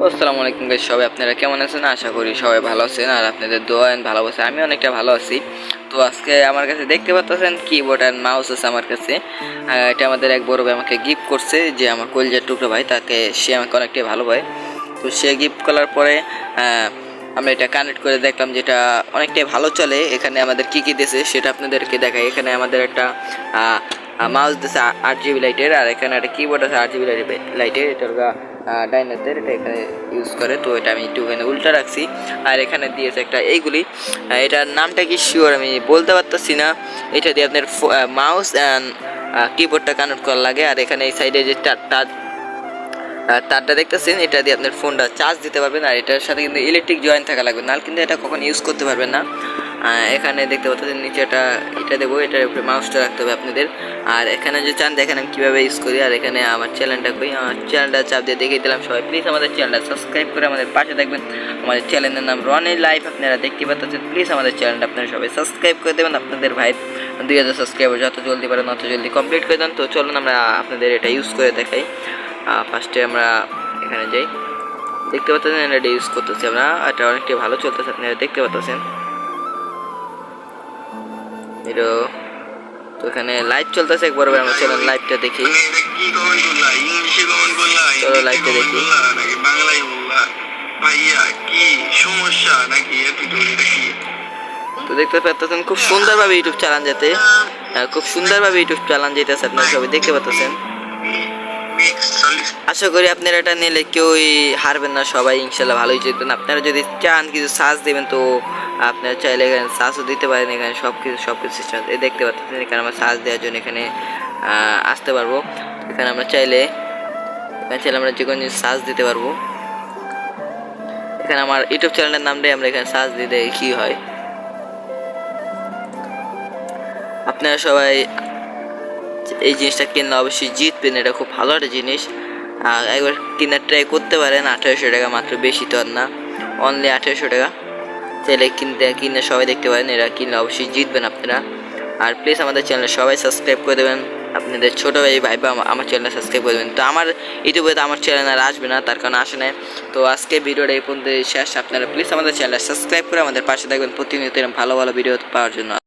তো আসসালামু আলাইকুম গাইস, সবাই আপনারা কেমন আছেন? আশা করি সবাই ভালো আছেন আর আপনাদের দোয়া এন্ড ভালোবাসা আমি অনেকটা ভালো আছি। তো আজকে আমার কাছে দেখতে পাচ্ছেন কিবোর্ড এন্ড মাউস আছে আমার কাছে। এটা আমাদের এক বড় ভাই আমাকে গিফট করছে, যে আমার কলিজার টুকরো ভাই, তাকে সে আমাকে অনেকটাই ভালো পায়। তো সে গিফট করার পরে আমরা এটা কানেক্ট করে দেখলাম যেটা অনেকটাই ভালো চলে। এখানে আমাদের কি কি দিয়েছে সেটা আপনাদেরকে দেখাই। এখানে আমাদের একটা মাউস দিয়েছে 8 GB লাইটের, আর এখানে একটা কিবোর্ড আছে 8 GB লাইটের। এটার ডাইনাসের এটা এখানে ইউজ করে, তো এটা আমি একটু এখানে উল্টা রাখছি। আর এখানে দিয়েছে একটা এইগুলি, এটার নামটা কি শিওর আমি বলতে পারতেছি না। এটা দিয়ে আপনার মাউস অ্যান্ড কিবোর্ডটা কানেক্ট করা লাগে। আর এখানে এই সাইডে যে তারটা দেখতেছেন, এটা দিয়ে আপনার ফোনটা চার্জ দিতে পারবেন। আর এটার সাথে কিন্তু ইলেকট্রিক জয়েন্ট থাকা লাগবে, নাহলে কিন্তু এটা কখন ইউজ করতে পারবেন না। এখানে দেখতে পাচ্ছেন নিচে এটা দেবো, এটার উপরে মাউসটা রাখতে হবে আপনাদের। আর এখানে যে চান দেখেন আমি কীভাবে ইউজ করি। আর এখানে আমার চ্যানেলটা করি, আমার চ্যানেলটা চাপ দিয়ে দেখিয়ে দিলাম। সবাই প্লিজ আমাদের চ্যানেলটা সাবস্ক্রাইব করে আমাদের পাশে থাকবেন। আমাদের চ্যানেলের নাম রনি লাইফ, আপনারা দেখতে পাচ্ছেন। প্লিজ আমাদের চ্যানেলটা আপনারা সবাই সাবস্ক্রাইব করে দেবেন। আপনাদের ভাই 2000 সাবস্ক্রাইবার যত জলদি পারেন তত জলদি কমপ্লিট করে দেন। তো চলুন আমরা আপনাদের এটা ইউজ করে দেখাই। ফার্স্টে আমরা এখানে যাই, দেখতে পাচ্ছেন এটা ইউজ করতেছি আমরা। এটা অনেকটাই ভালো চলতেছে, আপনারা দেখতে পাচ্ছেন এটা। তো এখানে লাইভ চলতেছে, একবার আমরা চলুন লাইভটা দেখি। চলো লাইভটা দেখি। তো দেখতে পাচ্ছেন খুব সুন্দরভাবে ইউটিউব চালান যেতে, খুব সুন্দরভাবে ইউটিউব চালান যেতেছে, আপনারা সবাই দেখতে পাচ্ছেন। আশা করি আপনারা এটা নিলে কেউই হারবেন না, সবাই ইনশাল্লাহ ভালোই যেতেন। আপনারা যদি চান কিছু সার্চ দেবেন, তো আপনারা চাইলে এখানে সার্চও দিতে পারেন। এখানে সব কিছু সিস্টেম দেখতে পাচ্ছেন। এখানে আমরা সার্চ দেওয়ার জন্য এখানে আসতে পারবো। এখানে আমরা চাইলে আমরা যে কোনো জিনিস সার্চ দিতে পারবো। এখানে আমার ইউটিউব চ্যানেলের নামটাই আমরা এখানে সার্চ দিতে কি হয়। আপনারা সবাই এই জিনিসটা কিনলে অবশ্যই জিতবেন, এটা খুব ভালো একটা জিনিস। একবার কিনার ট্রাই করতে পারেন। 1800 টাকা মাত্র, বেশি তো আর না, অনলি 1800 টাকা। চাইলে কিনে সবাই দেখতে পারেন, এরা কিনলে অবশ্যই জিতবেন আপনারা। আর প্লিজ আমাদের চ্যানেলে সবাই সাবস্ক্রাইব করে দেবেন। আপনাদের ছোটো ভাই বা আমার চ্যানেলে সাবস্ক্রাইব করে দেবেন। তো আমার ইউটিউবে তো আমার চ্যানেল আর আসবে না, তার কারণে আসে না। তো আজকে ভিডিওটা এই পর্যন্ত শেষ। আপনারা প্লিজ আমাদের চ্যানেলে সাবস্ক্রাইব করে আমাদের পাশে থাকবেন প্রতিনিয়ত ভালো ভালো ভিডিও পাওয়ার জন্য।